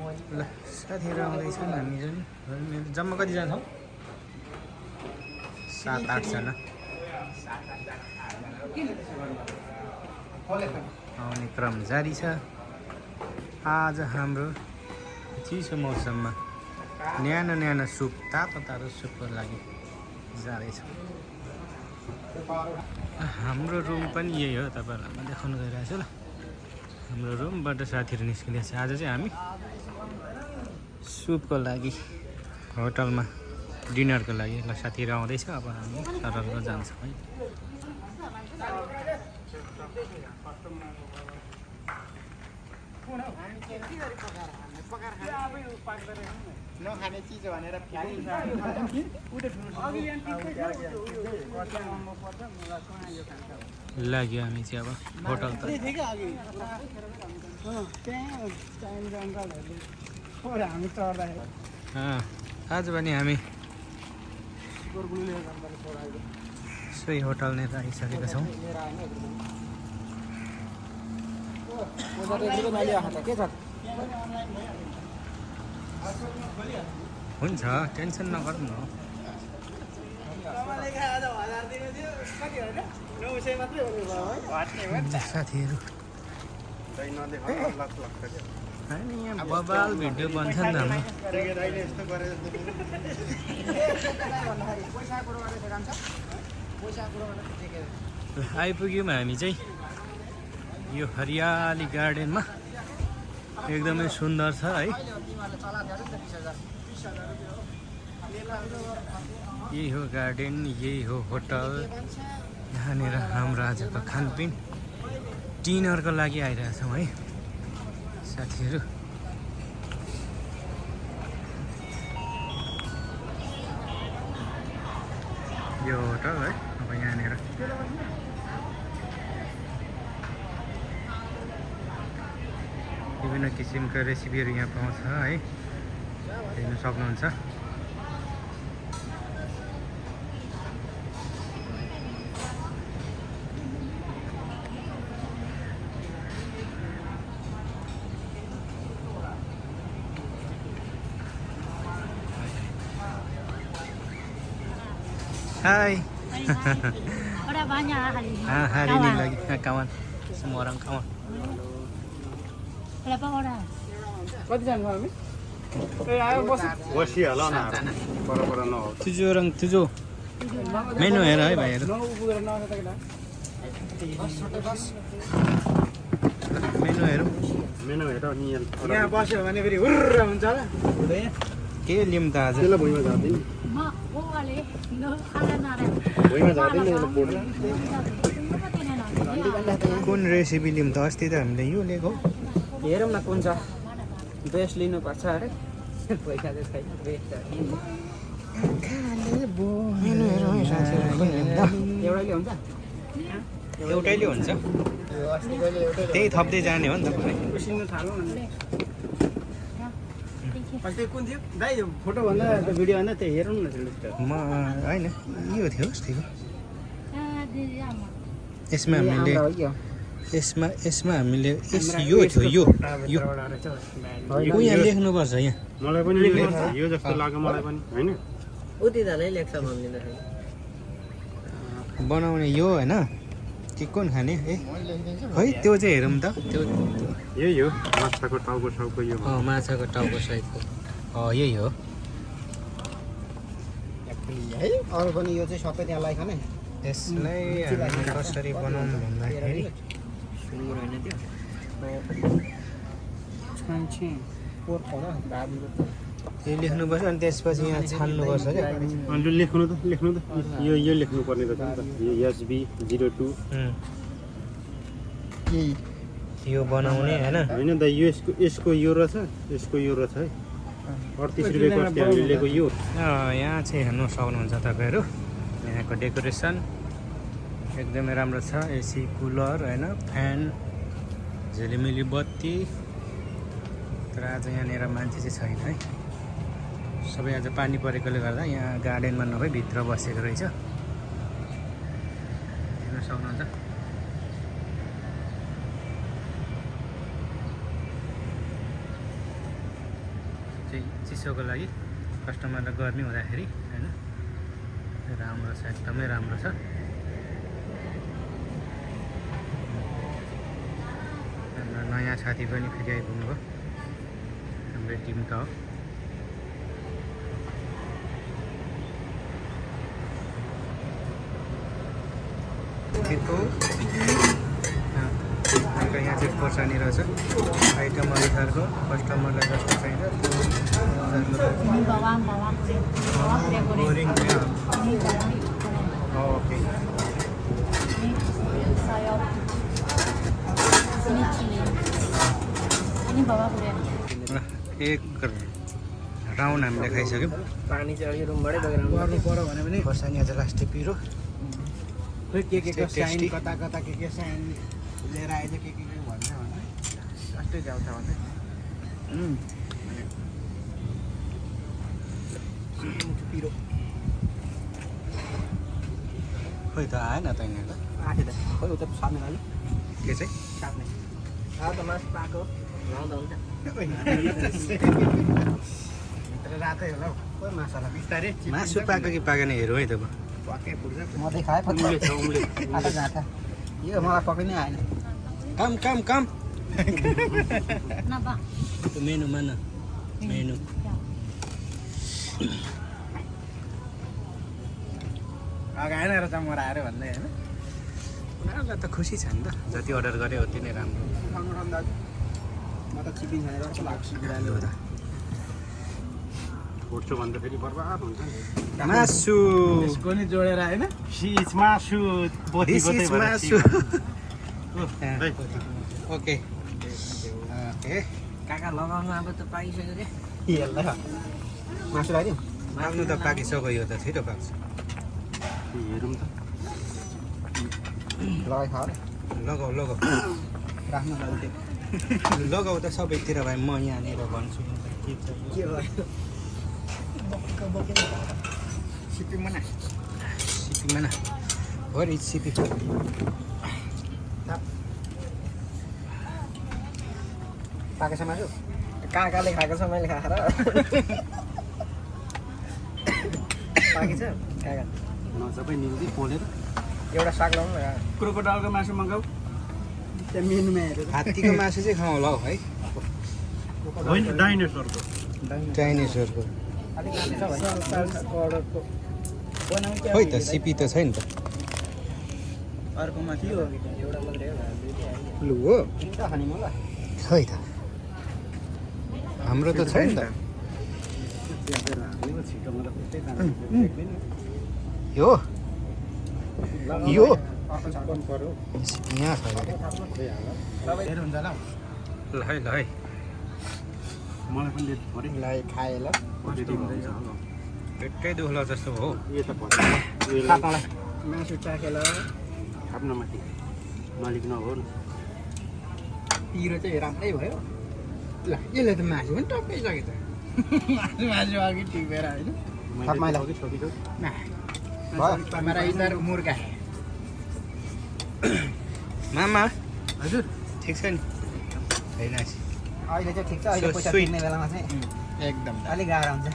ल साथीहरू आउँदैछन् हामी जम्मा कति जान्छौँ 7-8 जना आउने क्रम जारी छ। आज हाम्रो चिसो मौसममा न्यानो सुप तातो सुपको लागि जाँदैछौँ। हाम्रो रुम पनि यही हो, तपाईँहरूलाई म देखाउनु गइरहेको छु। ल हाम्रो रुमबाट साथीहरू निस्किँदैछ। आज चाहिँ हामी सुपको लागि होटलमा डिनरको लागि ल साथीहरू आउँदैछ। अब हामी सरल जान्छौँ है। नखाने चिज भनेर लाग्यो हामी चाहिँ अब होटल त आज पनि हामी सोही होटल नै आइसकेका छौँ। हुन्छ टेन्सन नगर्नु न साथीहरू। अनि यहाँ बबाल भिडियो बन्छ नि त हाम्रो। आइपुग्यौँ हामी चाहिँ यो हरियाली गार्डनमा। एकदमै सुन्दर छ है। यही हो गार्डन, यही हो होटल। यहाँनिर हाम्रो आजको खानपिन डिनरको लागि आइरहेछौँ है साथीहरू। यो होटल है। अब यहाँनिर विभिन्न किसिमका रेसिपीहरू यहाँ पाउँछ है, हेर्न सक्नुहुन्छ। Hai. Udah banyak hari ini. Hari ini lagi kawan. Semua orang kawan. Berapa orang? कति जानु हामी आयो बसिहाल न पर न 7 orang 7. मेनु हेर है भाइहरू। मेनु हेरौँ। मेनु हेर नि यहाँ बस्यो भने फेरि हुर्र हुन्छ होला हुँदैन। के लिउँ त आज? त्यसलाई भुइँमा झार्दिन। म ओले न खाना नरे। भुइँमा झार्दिन यसले बोर्ड। कुन रेसिपी लिउँ त? अस्ति त हामीले यो लिएको। हेरौँ न कुन छ बेस्ट लिनुपर्छ अरे पैसा चाहिँ छैन बेस्ट मेनु हेरौँ है साथीहरू। कुन लिउँ त? एउटैले हुन्छ एउटैले हुन्छ। त्यही थप्दै जाने हो नि त कुनै। उसिन्नु थालौँ न अस्ति कुन थियो दाइ फोटो भन्दा भिडियो भन्दा त्यो हेरौँ न म होइन यो थियो अस्तिको। यसमा हाम्रो हामीले हो यो यसमा हामीले यो थियो यो यहाँ लेख्नुपर्छ। यहाँ मलाई पनि यो जस्तो लाग्यो मलाई पनि हैन। उति धालै लेख्छ मम्मीले बनाउने यो होइन कि कुन खाने है त्यो चाहिँ हेरौँ त। त्यो यही हो माछाको टाउको यो माछाको टाउको सहितको यही हो। है अरू पनि यो चाहिँ सबै त्यहाँ लाइखाने यसलाई हामी कसरी बनाउनु भन्दाखेरि सुँगुर होइन त्यो छान्छे पोर्क होला दाबीको यो लेख्नुपर्छ अनि त्यसपछि यहाँ छान्नुपर्छ क्या। अनि लेख्नु त यो लेख्नु पर्ने रहेछ नि त। एसबी 02 यो बनाउने होइन। हैन त यसको यो रहेछ यसको यो रहेछ है 38 रुपैयाँको अस्ति हामीले लिएको यो। यहाँ चाहिँ हेर्नु सक्नुहुन्छ तपाईँहरू। यहाँको डेकोरेसन एकदमै राम्रो छ। एसी कुलर होइन, फ्यान, झिलिमिली बत्ती। तर आज यहाँनिर मान्छे चाहिँ छैन है। सबै आज पानी परेकोले गर्दा यहाँ गार्डनमा नभई भित्र बसेको रहेछ। हेर्न सक्नुहुन्छ। चाहिँ चिसोको लागि कस्टमरलाई गर्मी हुँदाखेरि होइन राम्रो छ एकदमै राम्रो छ हाम्रो नयाँ साथी पनि फेरि आइपुग्नु भयो हाम्रो टिमका हो यहाँ चाहिँ खोर्सानी रहेछ आइटम अनुसारको कस्टमरलाई जस्तो चाहिन्छ त्यो अनुसारको Ini bawang goreng. Bawang goreng. Goreng Ini bawang goreng. Okay Ini sayur. Ini chili. Ini bawang goreng. एक राउन्ड हामीले खाइसक्यौँ पानी चाहिँ अघि रुमबाटै बगेर गर्नु पर्यो भने पनि खोर्सानी अझ लास्टै पिरो खोइ के को साइन टेस्टी। कता कता के साइन लिएर आएछ के भन्छ भने लास्टै जाउँछ भने पिरो खोइ त आएन त यिनीहरू आँखे त खोइ उता साप्ने खालि के चाहिँ साप्ने त मासु पाएको लाउँदा हुन्छ रातै होला हौ खोइ मासुला बिस्तारै मासु पाएको कि पाकेन हेरौँ है त पक्कै पुग्छ म चाहिँ खाएँ आटा जाँदा यो मलाई पक्कै नै आएन काम काम काम Kenapa? मेनु मान मेनु Ya. अगाएन रहेछ मराएर भन्दै होइन उनीहरूलाई त खुसी छ नि त जति अर्डर गऱ्यो उति नै राम्रो म त चिपिङ खाएर कस्तो लाग्छ लु त फुट्छु भन्दा फेरि बर्बाद हुन्छ नि मासु यसको नि जोडेर होइन सिज मासु This is मासु ओके ओके काका लगाउनु अब त पाइसक्यो रे मासु लगाइदिउँ आफ्नो त पाकिसक्यो यो त छिटो पाक्छ हेरौँ त लगाइ खाऊ रे लगाऊ लगाऊ राख्नु लगाउँथ्यो लगाऊ त सबैतिर भाइ म यहाँनिर भन्छु के छ के भयो सिपिङमा न सिपीमा न वरि सिपी पाकेछ मासु काकाले खाएको छ मैले खाएर पाकेछ काका सबै निल्दै पोलेर एउटा साग लगाउनु न क्रोकोडालको मासु मगाऊ त्यहाँ मेनुमा हेरेर हात्तीको मासु चाहिँ खाउँ होला हौ है होइन डाइनोसरको चाइनिजहरूको अलिक राम्रै छ भाइ खोइ त सिपी त छैन त अर्कोमा थियो एउटा मात्रै हो लु हो तिनवटा खाने मलाई खोइ त हाम्रो त छैन त छिटो मतलब यो यो अर्को छाप्नु पर्यो सिपी यहाँ छ अरे धेरै हुन्छ होला ल है ल है मलाई पनि लेट पऱ्यो ल खाएँ ल कस्तो हुन्छ होला पेटै दुख्ला जस्तो हो यो त पर्यो काकालाई मासु चाखेर आफ्नो माथि मालिक नहो न पिरो चाहिँ राम्रै भयो ल यसले त मासु पनि टक्कै सक्यो त मासु अघि टिपेर होइन थपमाइला कि छोकी छ भयो मेरा इधर मुर्गा मामा हजुर ठिक छ नि छैन अहिले चाहिँ ठिक छ अहिले पैसा So sweet. तिर्ने बेलामा चाहिँ एकदम अलिक गाह्रो हुन्छ